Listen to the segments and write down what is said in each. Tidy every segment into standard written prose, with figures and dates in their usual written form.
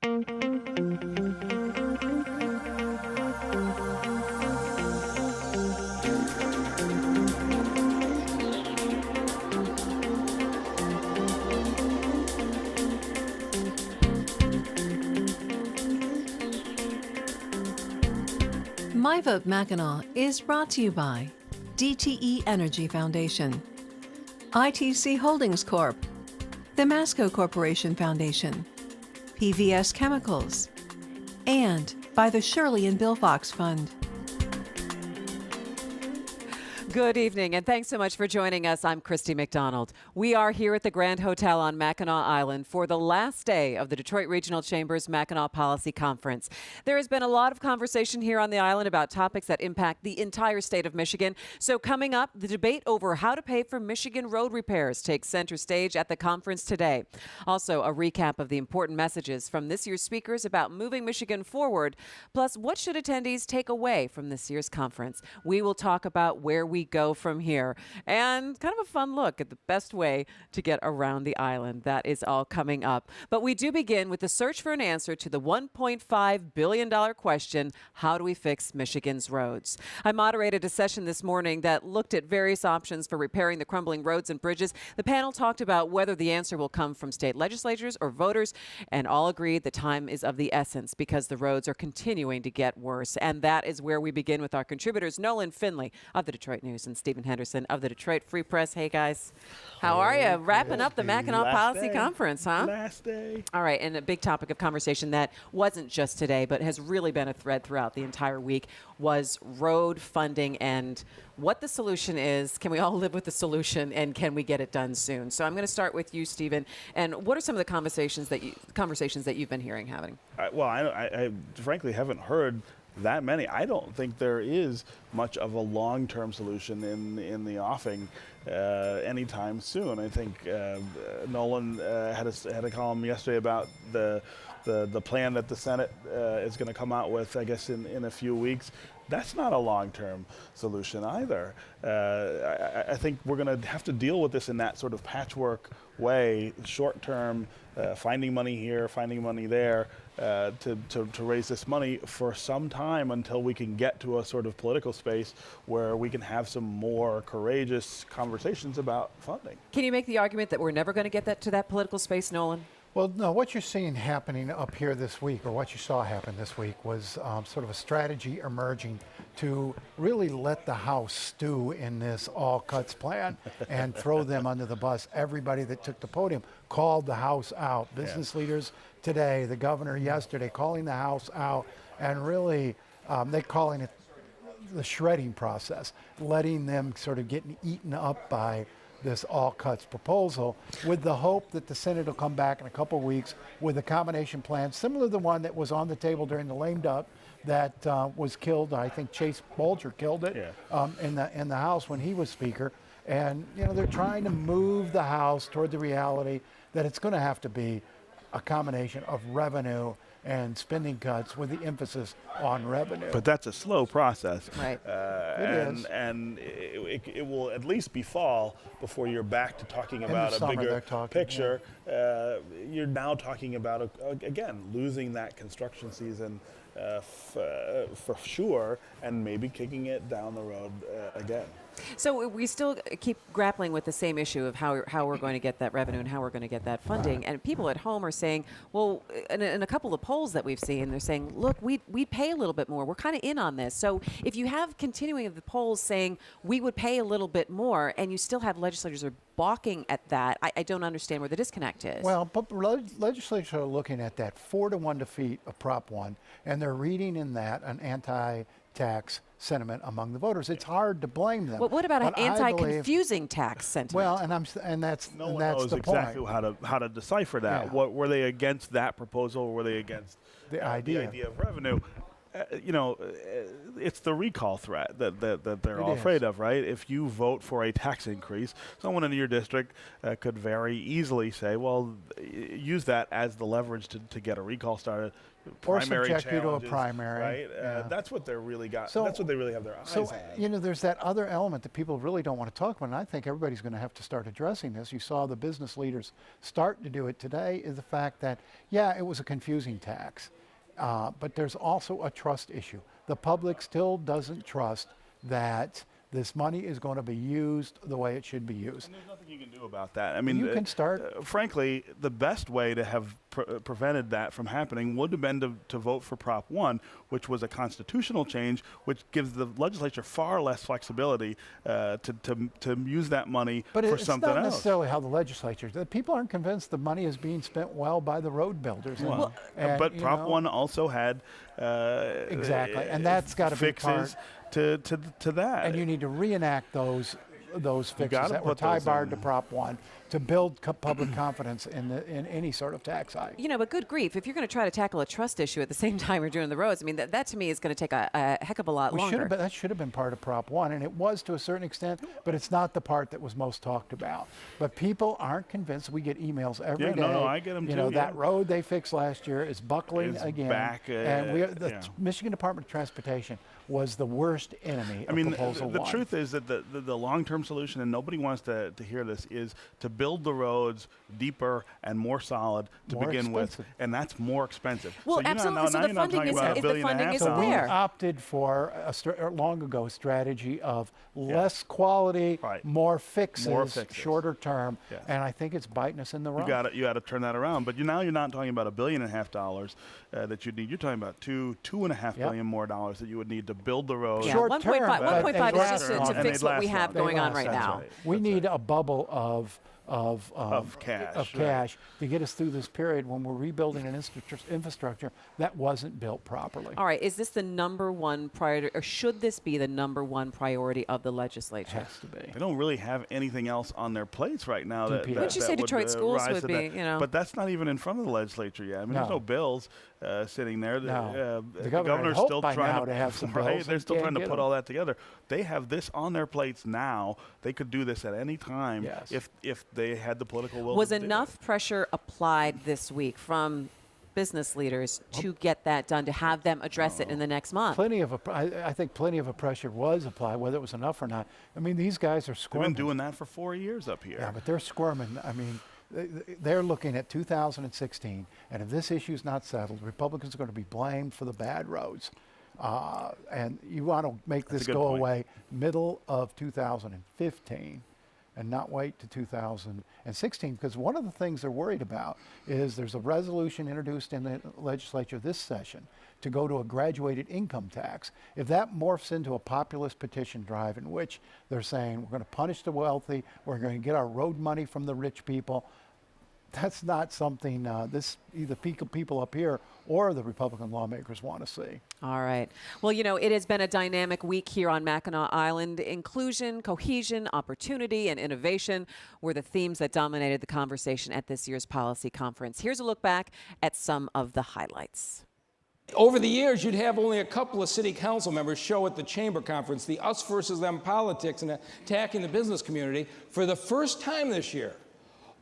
Mivote MACKINAC is brought to you by DTE Energy Foundation, ITC Holdings Corp., the Masco Corporation Foundation, PVS Chemicals, and by the Shirley and Bill Fox Fund. Good evening, and thanks so much for joining us. I'm Christy McDonald. We are here at the Grand Hotel on Mackinac Island for the last day of the Detroit Regional Chamber's Mackinac Policy Conference. There has been a lot of conversation here on the island about topics that impact the entire state of Michigan. So coming up, the debate over how to pay for Michigan road repairs takes center stage at the conference today. Also, a recap of the important messages from this year's speakers about moving Michigan forward. Plus, what should attendees take away from this year's conference? We will talk about where we go from here and kind of a fun look at the best way to get around the island. That is all coming up. But we do begin with the search for an answer to the $1.5 billion question, how do we fix Michigan's roads? I moderated a session this morning that looked at various options for repairing the crumbling roads and bridges. The panel talked about whether the answer will come from state legislatures or voters, and all agreed the time is of the essence because the roads are continuing to get worse. And that is where we begin with our contributors, Nolan Finley of the Detroit News and Stephen Henderson of the Detroit Free Press. Hey, guys. How are you? Wrapping up the Mackinac Policy Conference, huh? Last day. All right, and a big topic of conversation that wasn't just today, but has really been a thread throughout the entire week was road funding and what the solution is. Can we all live with the solution, and can we get it done soon? So I'm going to start with you, Stephen. And what are some of the conversations that you've been having? I frankly haven't heard that many. I don't think there is much of a long-term solution in the offing anytime soon. I think Nolan had a column yesterday about the plan that the Senate is going to come out with, I guess, in a few weeks. That's not a long-term solution either. I think we're going to have to deal with this in that sort of patchwork way, short-term, finding money here, finding money there, to raise this money for some time until we can get to a sort of political space where we can have some more courageous conversations about funding. Can you make the argument that we're never going to get to that political space, Nolan? Well, no, what you're seeing happening up here this week, or what you saw happen this week, was sort of a strategy emerging to really let the House stew in this all cuts plan and throw them under the bus. Everybody that took the podium called the House out. Business leaders today, the governor yesterday, calling the House out, and really they're calling it the shredding process, letting them sort of getting eaten up by this all cuts proposal, with the hope that the Senate will come back in a couple of weeks with a combination plan similar to the one that was on the table during the lame duck that was killed. I think Chase Bolger killed it in the House when he was Speaker. And they're trying to move the House toward the reality that it's going to have to be a combination of revenue and spending cuts with the emphasis on revenue. But that's a slow process. Right. And it will at least be fall before you're back to talking about a bigger picture. You're now talking about, again, losing that construction season for sure, and maybe kicking it down the road again. So we still keep grappling with the same issue of how we're going to get that revenue and how we're going to get that funding. And people at home are saying, well, in a couple of polls that we've seen, they're saying, look, we pay a little bit more. We're kind of in on this. So if you have continuing of the polls saying we would pay a little bit more, and you still have legislators are balking at that, I don't understand where the disconnect is. Well, but legislators are looking at that 4-1 defeat of Prop 1, and they're reading in that an anti-tax sentiment among the voters. It's hard to blame them. Well, what about an anti-confusing tax sentiment? Well, and that's no one that's knows the exactly point. how to decipher that. Yeah. What were they against that proposal? Or were they against the idea of revenue? it's the recall threat that they're all is. afraid of, right? If you vote for a tax increase, someone in your district could very easily say, well, use that as the leverage to get a recall started. Or Primary subject you to a challenges, primary. right? Yeah. That's what they're really got. So- That's what they really have their eyes So, on. there's that other element that people really don't want to talk about, and I think everybody's going to have to start addressing this. You saw the business leaders start to do it today, is the fact that, yeah, it was a confusing tax, but there's also a trust issue. The public still doesn't trust that this money is going to be used the way it should be used. And there's nothing you can do about that. I mean, You can start. Frankly, the best way to have prevented that from happening would have been to vote for Prop 1, which was a constitutional change, which gives the legislature far less flexibility to use that money But for it's something not else. necessarily how the legislature. The people aren't convinced the money is being spent well by the road builders. And, but you Prop know, 1 also had Exactly, and that's gotta be fixes to that. and you need to reenact those fixes gotta that were put those tie-barred in. to Prop 1 to build public confidence in any sort of tax hike. But good grief, if you're going to try to tackle a trust issue at the same time you're doing the roads, I mean, that to me is going to take a heck of a lot longer. That should have been part of Prop 1, and it was to a certain extent, but it's not the part that was most talked about. But people aren't convinced. We get emails every day. No, I get them too, That yeah. road they fixed last year is buckling Is again. back, and the yeah. Michigan Department of Transportation was the worst enemy of Proposal 1. The truth is that the long-term solution, and nobody wants to hear this, is to build the roads deeper and more solid to More begin expensive. with, and that's more expensive. Well, so you're absolutely. Not, So now the you're not funding talking is- about if a the billion and a funding half isn't dollars. there. We opted for long ago strategy of less quality, Right. more fixes, More fixes. shorter term, Yes. and I think it's biting us in the rump. You got to turn that around. But now you're not talking about $1.5 billion that you need. You're talking about $2.5 Yep. billion more dollars that you would need to build the road. Yeah, Short 1.5 term, but 1.5 they is just last to long. fix And they what we last have long. going on They right last, now. right. We That's need a bubble of cash, cash to get us through this period when we're rebuilding an infrastructure that wasn't built properly. All right, is this the number one priority, or should this be the number one priority of the legislature? Has to be. They don't really have anything else on their plates right now. DPS. Wouldn't you say would, Detroit schools rise would to be, that. But that's not even in front of the legislature yet. I mean, there's No. no bills sitting there. No. The The governor had governor's hoped still by trying now to have some right? bills They're and still can't trying to get put them. all that together. They have this on their plates now. They could do this at any time Yes. if they had the political will. Was to do enough pressure applied this week from business leaders to get that done, to have them address it in the next month? I think plenty of a pressure was applied, whether it was enough or not. I mean, these guys are They've squirming. been doing that for 4 years up here. Yeah, but they're squirming. I mean, they're looking at 2016, and if this issue is not settled, Republicans are going to be blamed for the bad roads. And you want to make That's this a good go point. away middle of 2015 and not wait to 2016, because one of the things they're worried about is there's a resolution introduced in the legislature this session to go to a graduated income tax. If that morphs into a populist petition drive in which they're saying we're going to punish the wealthy, we're going to get our road money from the rich people, that's not something either people up here or the Republican lawmakers want to see. All right. Well, it has been a dynamic week here on Mackinac Island. Inclusion, cohesion, opportunity, and innovation were the themes that dominated the conversation at this year's policy conference. Here's a look back at some of the highlights. Over the years, you'd have only a couple of city council members show at the chamber conference, the us versus them politics and attacking the business community. For the first time this year,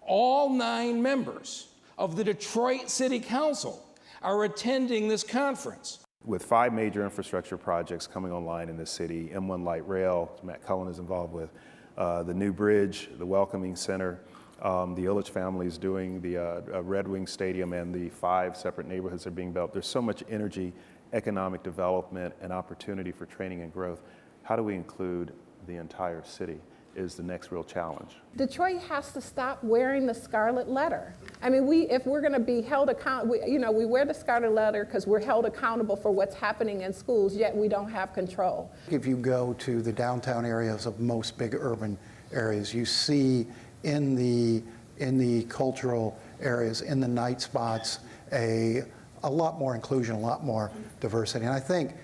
all 9 members of the Detroit City Council are attending this conference. With 5 major infrastructure projects coming online in the city, M1 Light Rail, Matt Cullen is involved with, the new bridge, the Welcoming Center, the Illich family is doing the Red Wing Stadium, and the 5 separate neighborhoods that are being built. There's so much energy, economic development, and opportunity for training and growth. How do we include the entire city is the next real challenge. Detroit has to stop wearing the scarlet letter. I mean, if we're going to be held accountable, we wear the scarlet letter because we're held accountable for what's happening in schools, yet we don't have control. If you go to the downtown areas of most big urban areas, you see in the cultural areas, in the night spots, a lot more inclusion, a lot more diversity. And I think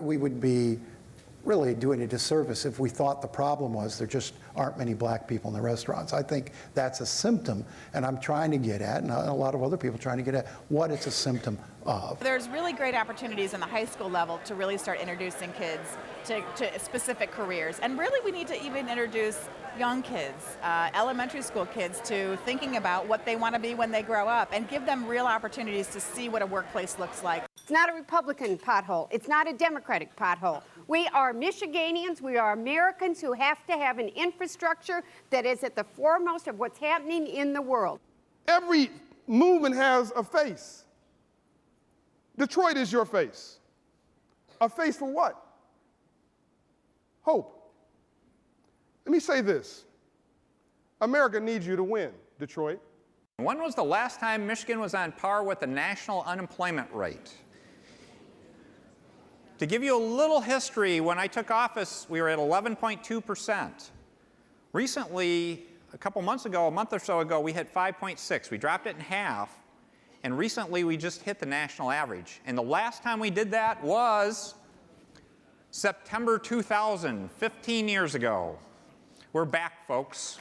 we would be really doing a disservice if we thought the problem was there just aren't many black people in the restaurants. I think that's a symptom, and I'm trying to get at, and a lot of other people trying to get at, what it's a symptom of. There's really great opportunities in the high school level to really start introducing kids to specific careers. And really we need to even introduce young kids, elementary school kids, to thinking about what they want to be when they grow up and give them real opportunities to see what a workplace looks like. It's not a Republican pothole. It's not a Democratic pothole. We are Michiganians. We are Americans who have to have an infrastructure that is at the foremost of what's happening in the world. Every movement has a face. Detroit is your face. A face for what? Hope. Let me say this. America needs you to win, Detroit. When was the last time Michigan was on par with the national unemployment rate? To give you a little history, when I took office, we were at 11.2%. Recently, a couple months ago, a month or so ago, we hit 5.6. We dropped it in half, and recently we just hit the national average. And the last time we did that was September 2000, 15 years ago. We're back, folks.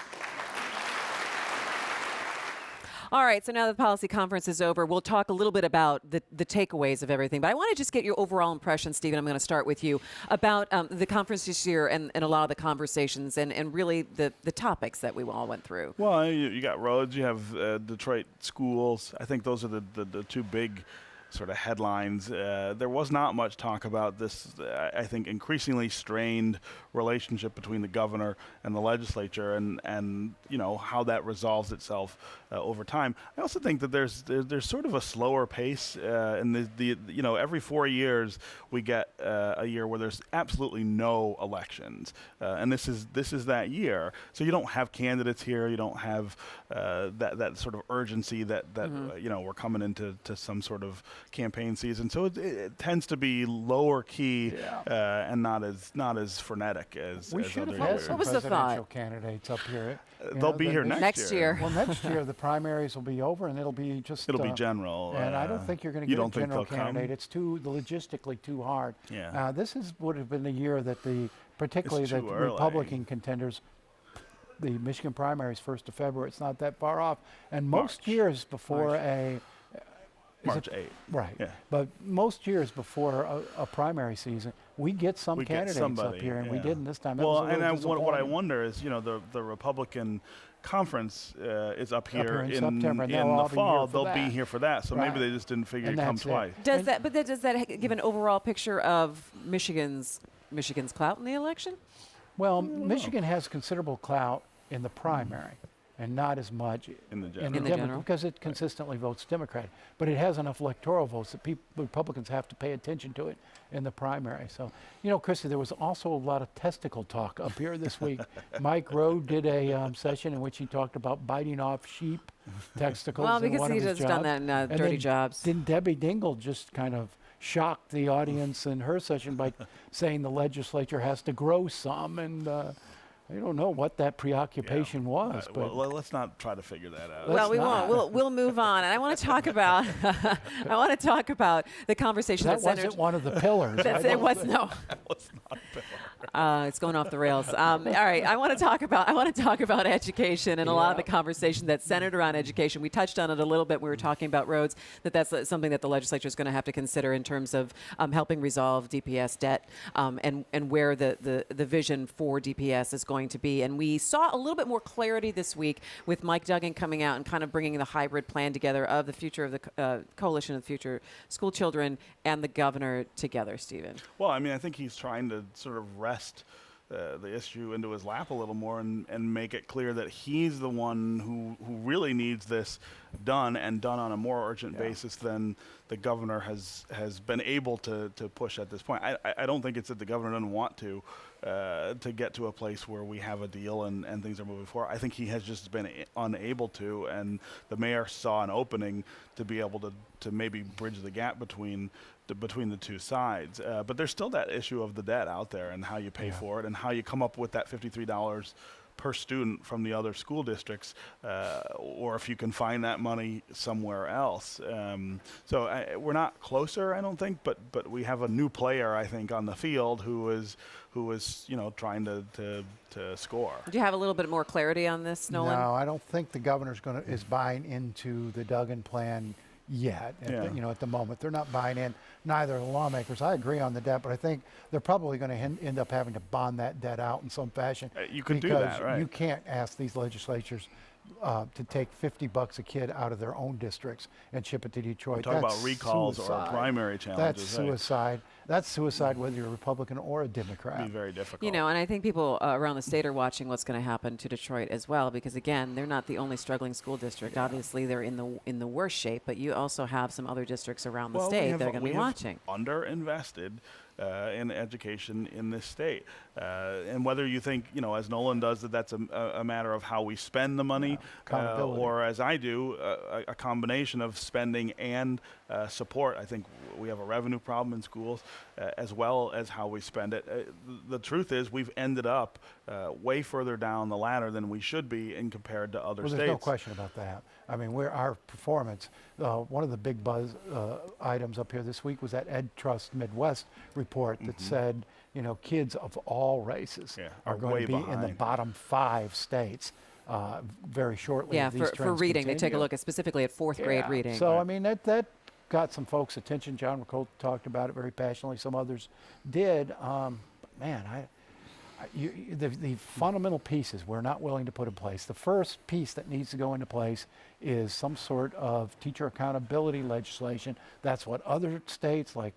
All right, so now that the policy conference is over, we'll talk a little bit about the takeaways of everything. But I want to just get your overall impression, Stephen. I'm going to start with you about the conference this year and a lot of the conversations and really the topics that we all went through. Well, you got roads, you have Detroit schools. I think those are the two big sort of headlines. There was not much talk about this, I think, increasingly strained relationship between the governor and the legislature, and you know how that resolves itself over time. I also think that there's sort of a slower pace, and you know, every 4 years we get a year where there's absolutely no elections, and this is that year. So you don't have candidates here. You don't have that sort of urgency that you know, we're coming into some sort of campaign season. So it tends to be lower key, and not as frenetic as We as should other have had years. some What was the presidential thought? candidates up here. You They'll know, be here next year. Well, next year the primaries will be over, and it'll be just. It'll be general. And I don't think you're going to you get a don't think general they'll come? candidate. It's logistically too hard. Yeah. This would have been the year that particularly the too early. Republican contenders, the Michigan primaries, 1st of February. It's not that far off. And most March. years before March 8th. Right. Yeah. But most years before a primary season, we get some We get candidates somebody, up here, and we yeah. didn't this time. That Well, was a little what I disappointing. wonder is, you know, the Republican conference is up here in September, and they'll in all the be here fall. for They'll that. be here for that. So Right. maybe they just didn't figure And to come that's it. twice. Does that give an overall picture of Michigan's clout in the election? Well, Michigan has considerable clout in the primary, and not as much In the In the general. because it consistently votes Democrat. But it has enough electoral votes that Republicans have to pay attention to it in the primary. So, you know, Christy, there was also a lot of testicle talk up here this week. Mike Rowe did a session in which he talked about biting off sheep testicles. Well, in because one he of his has done jobs. that in And Dirty then Jobs. Didn't Debbie Dingell just kind of shock the audience in her session by saying the legislature has to grow some, and I don't know what that preoccupation was, but well, let's not try to figure that out. Well, we not. won't. We'll move on. And I want to talk about the conversation that that centered. wasn't one of the pillars. It was no. Let's not pillar. It's going off the rails. All right, I want to talk about education and a lot of the conversation that's centered around education. We touched on it a little bit. We were talking about roads. That's something that the legislature is going to have to consider in terms of helping resolve DPS debt and where the vision for DPS is going to be. And we saw a little bit more clarity this week with Mike Duggan coming out and kind of bringing the hybrid plan together of the future of the Coalition of Future School Children and the governor together. Stephen. Well, I mean, I think he's trying to sort of wrest the issue into his lap a little more and make it clear that he's the one who really needs this done, and done on a more urgent basis than the governor has been able to push at this point. I don't think it's that the governor doesn't want to get to a place where we have a deal and things are moving forward. I think he has just been unable to, and the mayor saw an opening to be able to maybe bridge the gap between the two sides. But there's still that issue of the debt out there and how you pay for it and how you come up with that $53 per student from the other school districts, or if you can find that money somewhere else. So we're not closer, I don't think, but we have a new player, I think, on the field who is trying to score. Do you have a little bit more clarity on this, Nolan? No, I don't think the governor's is buying into the Duggan plan yet. At the moment, they're not buying in. Neither are the lawmakers. I agree on the debt, but I think they're probably going to end up having to bond that debt out in some fashion. You could do that, right? You can't ask these legislatures to take $50 a kid out of their own districts and ship it to Detroit. Talk about recalls or primary challenges. That's suicide. That's suicide whether you're a Republican or a Democrat. It'd be very difficult. And I think people around the state are watching what's going to happen to Detroit as well, because again, they're not the only struggling school district. Obviously, they're in the worst shape, but you also have some other districts around the state that are going to be watching. Underinvested in education in this state, and whether you think, as Nolan does, that's a matter of how we spend the money, or as I do, a combination of spending and support. I think we have a revenue problem in schools, as well as how we spend it. The truth is, we've ended up way further down the ladder than we should be in compared to other states. There's no question about that. I mean, our performance, one of the big buzz items up here this week was that Ed Trust Midwest report that said, kids of all races are going to be in the bottom 5 states very shortly. Yeah, for reading. They take a look specifically at 4th grade reading. So, I mean, that got some folks' attention. John McColl talked about it very passionately. Some others did. The fundamental pieces we're not willing to put in place. The first piece that needs to go into place is some sort of teacher accountability legislation. That's what other states like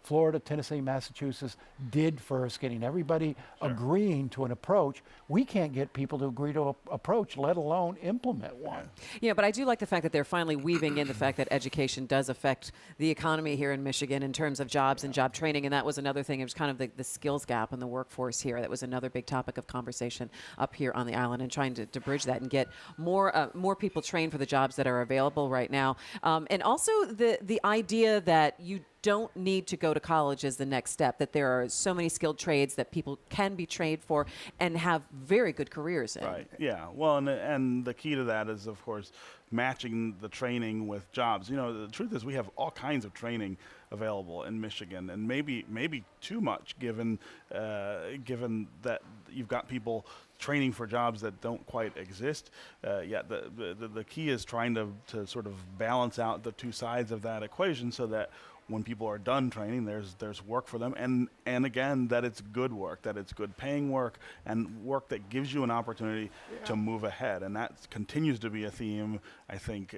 Florida, Tennessee, Massachusetts did first, getting everybody agreeing to an approach. We can't get people to agree to an approach, let alone implement one. Yeah, but I do like the fact that they're finally weaving in the fact that education does affect the economy here in Michigan in terms of jobs and job training, and that was another thing. It was kind of the skills gap in the workforce here. That was another big topic of conversation up here on the island, and trying to bridge that and get more people trained for the jobs that are available right now. And also the idea that you don't need to go to college is the next step, that there are so many skilled trades that people can be trained for and have very good careers in. Right, yeah. Well, and the key to that is, of course, matching the training with jobs. The truth is we have all kinds of training available in Michigan, and maybe too much given that you've got people training for jobs that don't quite exist yet. The key is trying to sort of balance out the two sides of that equation so that when people are done training, there's work for them, and again, that it's good work, that it's good paying work, and work that gives you an opportunity to move ahead. And that continues to be a theme, I think,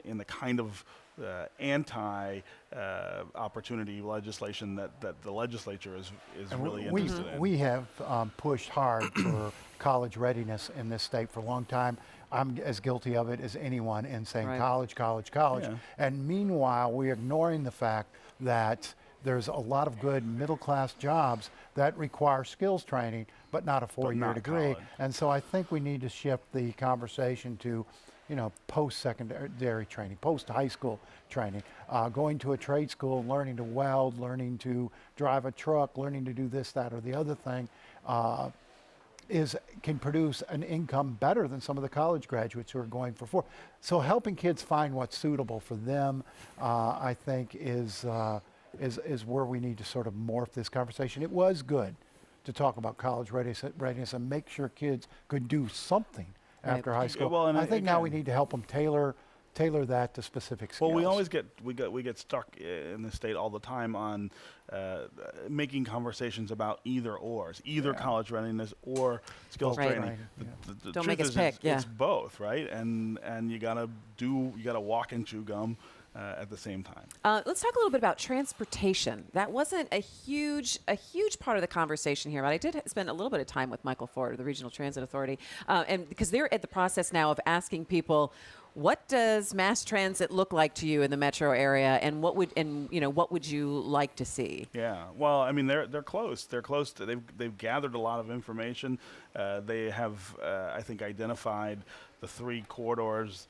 in the kind of anti-opportunity legislation that the legislature is really interested in. We have pushed hard for college readiness in this state for a long time. I'm as guilty of it as anyone in saying college. Yeah. And meanwhile, we're ignoring the fact that there's a lot of good middle-class jobs that require skills training, but not a 4-year degree. College. And so I think we need to shift the conversation to post-secondary training, post-high school training, going to a trade school, learning to weld, learning to drive a truck, learning to do this, that, or the other thing, can produce an income better than some of the college graduates who are going for 4. So helping kids find what's suitable for them, I think, is where we need to sort of morph this conversation. It was good to talk about college readiness and make sure kids could do something after high school. Well, and I think now we need to help them tailor that to specific skills. Well, we always get stuck in the state all the time on making conversations about either college readiness or skills training. The don't truth make us is pick. It's both, right? And you gotta walk and chew gum at the same time. Let's talk a little bit about transportation. That wasn't a huge part of the conversation here, but I did spend a little bit of time with Michael Ford of the Regional Transit Authority, and because they're at the process now of asking people, what does mass transit look like to you in the metro area, and what would you like to see? Yeah, well, I mean, they're close. They're close to. They've gathered a lot of information. They have, I think, identified the 3 corridors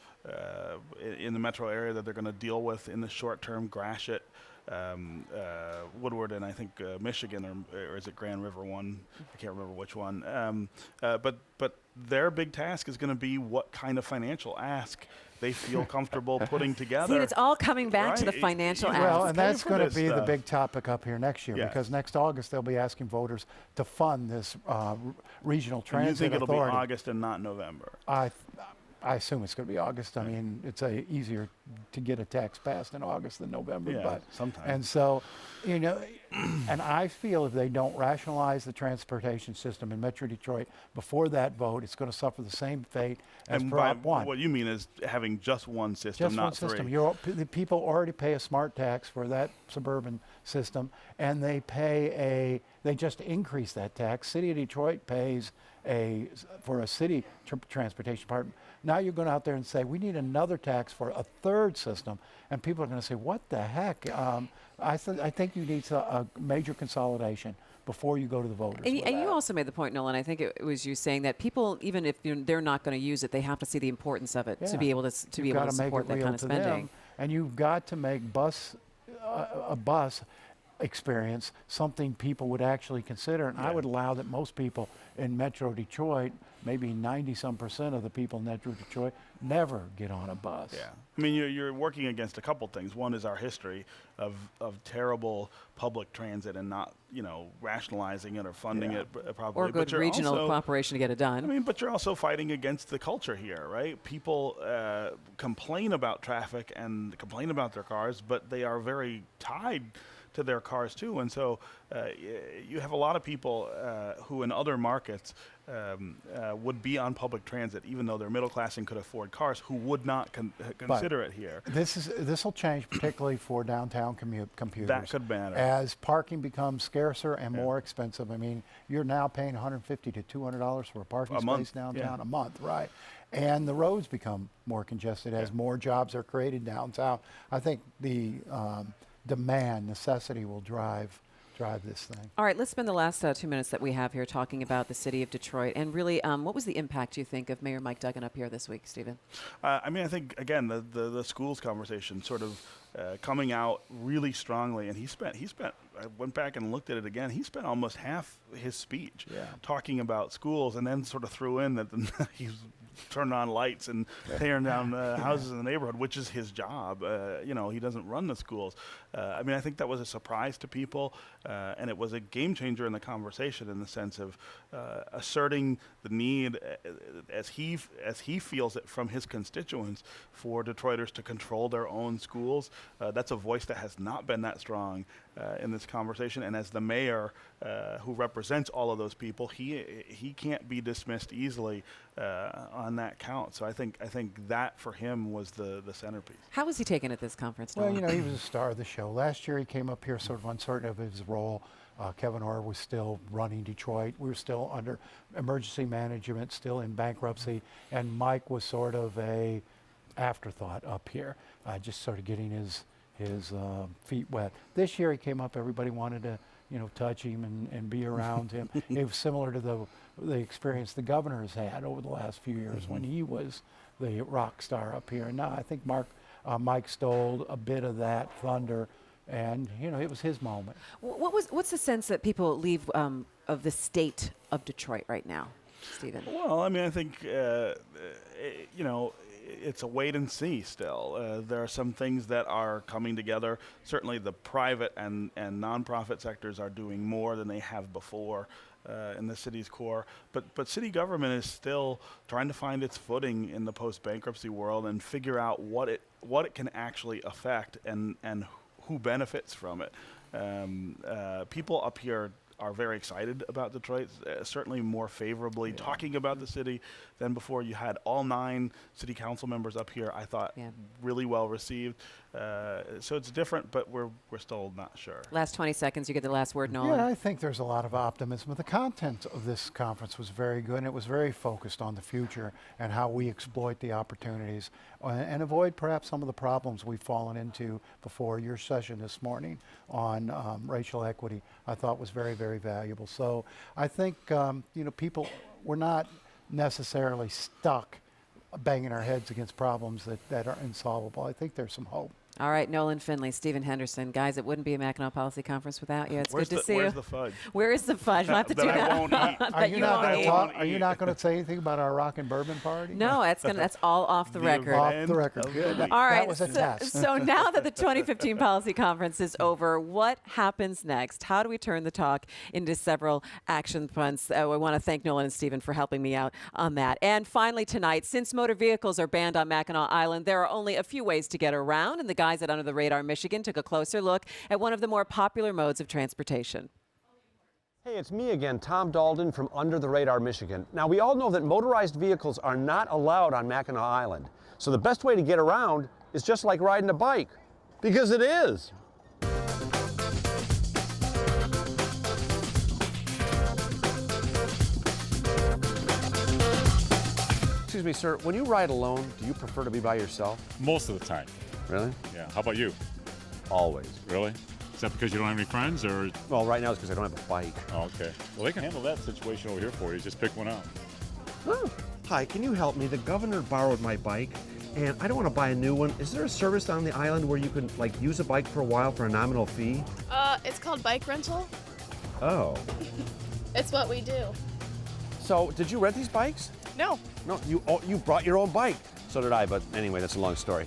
in the metro area that they're going to deal with in the short term: Gratiot, Woodward and I think Michigan, or is it Grand River one? I can't remember which one. But their big task is going to be what kind of financial ask they feel comfortable putting together. See, it's all coming back to the Right. financial Well, ask. Well, and that's going to be the stuff. big topic up here next year, Yes. because next August they'll be asking voters to fund this regional And you transit think it'll authority. be August and not November? I assume it's going to be August. I mean, it's easier to get a tax passed in August than November. Yeah, but sometimes. And so, and I feel if they don't rationalize the transportation system in Metro Detroit before that vote, it's going to suffer the same fate as And Prop 1. what you mean is having just one system, Just not one three. system. The people already pay a smart tax for that suburban system, and they just increase that tax. City of Detroit pays for a city transportation department. Now you're going out there and say, we need another tax for a third system, and people are going to say, what the heck? I think you need a major consolidation before you go to the voters. And, with and you that. also made the point, Nolan, I think it was you saying that people, even if they're not going to use it, they have to see the importance of it to Yeah. be able to You've gotta make support it that real kind of to spending. them, and you've got to make a bus experience something people would actually consider. And I would allow that most people in Metro Detroit, maybe 90-some% of the people in Metro Detroit, never get on a bus. Yeah, I mean, you're working against a couple things. One is our history of terrible public transit and not, rationalizing it or funding it properly. Or good But you're regional also, cooperation to get it done. I mean, but you're also fighting against the culture here, right? People complain about traffic and complain about their cars, but they are very tied to their cars too, and so you have a lot of people who in other markets would be on public transit, even though they're middle class and could afford cars, who would not consider it here. This will change, particularly for downtown computers. That could matter. As parking becomes scarcer and more expensive. I mean, you're now paying $150 to $200 for a parking A space month, downtown a month, right? And the roads become more congested as more jobs are created downtown. I think the necessity will drive this thing. All right, let's spend the last 2 minutes that we have here talking about the city of Detroit. And really, what was the impact, you think, of Mayor Mike Duggan up here this week, Stephen? I mean, I think, again, the schools conversation sort of coming out really strongly. And he spent, I went back and looked at it again, he spent almost half his speech talking about schools, and then sort of threw in that he's turning on lights and tearing down houses in the neighborhood, which is his job. He doesn't run the schools. I mean, I think that was a surprise to people, and it was a game changer in the conversation in the sense of asserting the need, as he feels it from his constituents, for Detroiters to control their own schools. That's a voice that has not been that strong in this conversation, and as the mayor who represents all of those people, he can't be dismissed easily on that count. So I think that for him was the centerpiece. How was he taken at this conference, Well, Nolan? he was a star of the show. Last year he came up here sort of uncertain of his role. Kevin Orr was still running Detroit. We were still under emergency management, still in bankruptcy, and Mike was sort of a afterthought up here, just sort of getting his feet wet. This year he came up, everybody wanted to touch him and be around him. It was similar to the experience the governor has had over the last few years when he was the rock star up here. And now I think Mike stole a bit of that thunder, and it was his moment. What's the sense that people leave of the state of Detroit right now, Stephen? Well, I mean, I think it's a wait and see still. There are some things that are coming together. Certainly the private and nonprofit sectors are doing more than they have before in the city's core. But city government is still trying to find its footing in the post-bankruptcy world and figure out what it can actually affect and who benefits from it. People up here are very excited about Detroit, certainly more favorably talking about the city than before. You had all 9 city council members up here, I thought, really well received. So it's different, but we're still not sure. Last 20 seconds, you get the last word, Nolan. Yeah, I think there's a lot of optimism. The content of this conference was very good, and it was very focused on the future and how we exploit the opportunities and avoid perhaps some of the problems we've fallen into before. Your session this morning on racial equity, I thought was very, very valuable. So I think, people were not necessarily stuck banging our heads against problems that are insolvable. I think there's some hope. All right, Nolan Finley, Stephen Henderson. Guys, it wouldn't be a Mackinac Policy Conference without you. It's good to see you. Where's the fudge? Where is the fudge? We'll have to do That I won't eat. that Are you not won't going eat. to talk? Are you not going to say anything about our rock and bourbon party? No, that's all off the record. Off the record. of Good. the week. All right. That was a test. So now that the 2015 Policy Conference is over, what happens next? How do we turn the talk into several action fronts? I want to thank Nolan and Stephen for helping me out on that. And finally tonight, since motor vehicles are banned on Mackinac Island, there are only a few ways to get around, and the guys at Under the Radar Michigan took a closer look at one of the more popular modes of transportation. Hey, it's me again, Tom Dalton from Under the Radar, Michigan. Now, we all know that motorized vehicles are not allowed on Mackinac Island. So the best way to get around is just like riding a bike. Because it is. Excuse me, sir, when you ride alone, do you prefer to be by yourself? Most of the time. Really? Yeah. How about you? Always. Really? Is that because you don't have any friends, or? Well, right now it's because I don't have a bike. Oh, okay. Well, they can handle that situation over here for you. Just pick one out. Oh. Hi, can you help me? The governor borrowed my bike, and I don't want to buy a new one. Is there a service on the island where you can, like, use a bike for a while for a nominal fee? It's called bike rental. Oh. It's what we do. So, did you rent these bikes? No. No, you brought your own bike. So did I, but anyway, that's a long story.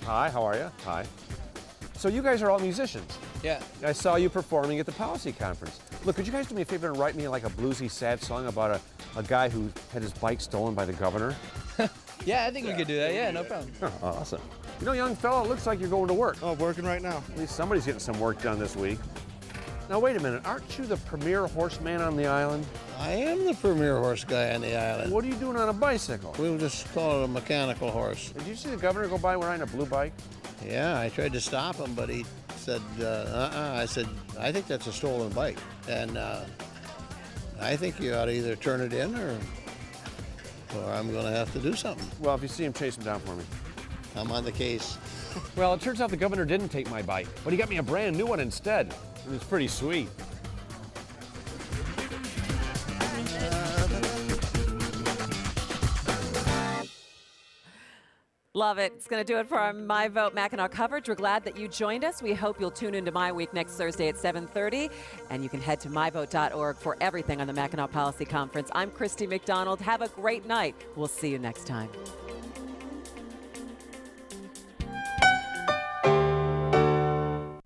Hi, how are you? Hi. So you guys are all musicians. Yeah. I saw you performing at the policy conference. Look, could you guys do me a favor and write me like a bluesy, sad song about a guy who had his bike stolen by the governor? Yeah, I think we could do that. Yeah, no problem. Oh, awesome. You know, young fella, it looks like you're going to work. Oh, working right now. At least somebody's getting some work done this week. Now, wait a minute. Aren't you the premier horseman on the island? I am the premier horse guy on the island. What are you doing on a bicycle? We would just call it a mechanical horse. Did you see the governor go by wearing a blue bike? Yeah, I tried to stop him, but he said, I said, I think that's a stolen bike. And I think you ought to either turn it in or I'm going to have to do something. Well, if you see him, chase him down for me. I'm on the case. Well, it turns out the governor didn't take my bike, but he got me a brand new one instead. It was pretty sweet. Love it. It's going to do it for our Mivote Mackinac coverage. We're glad that you joined us. We hope you'll tune into My Week next Thursday at 7:30. And you can head to myvote.org for everything on the Mackinac Policy Conference. I'm Christy McDonald. Have a great night. We'll see you next time.